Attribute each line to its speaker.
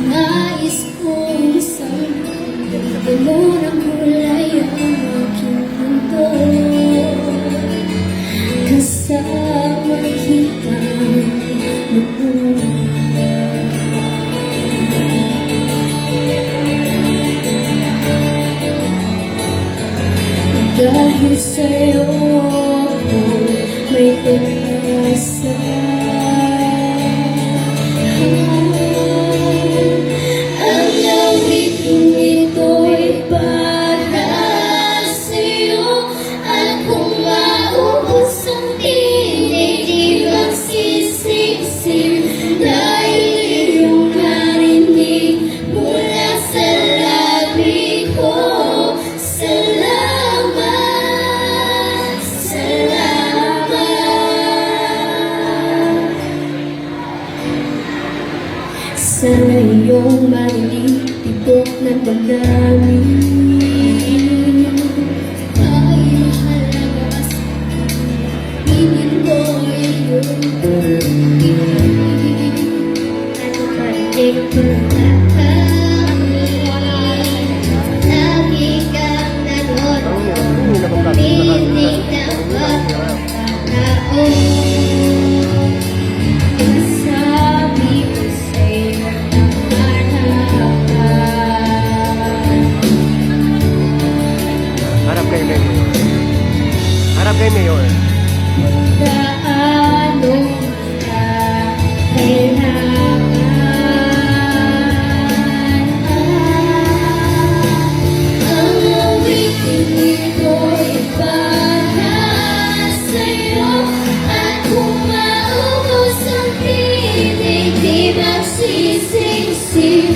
Speaker 1: Nais kong isang mo ng kulay ang aking mundo. Kasama kita noon. Dahil sa'yo ako may pag-asa. Ang awiting ito'y para sa'yo. At kung maubos ang tinig, di magsisisi. Dahil iyong narinig mula sa labi ko. Sa iyong marinig, tibok ng damdamin ay mahalaga sa piling ko iyong pag-ibig. Ano ba ikaw lagi kang nanonood, umitig ng pagkakataon.
Speaker 2: Harap kay Mayor.
Speaker 1: Gaano ka kailangan? Ang awiting ito'y para sa'yo. At kung maubos ang tinig, di magsisisi.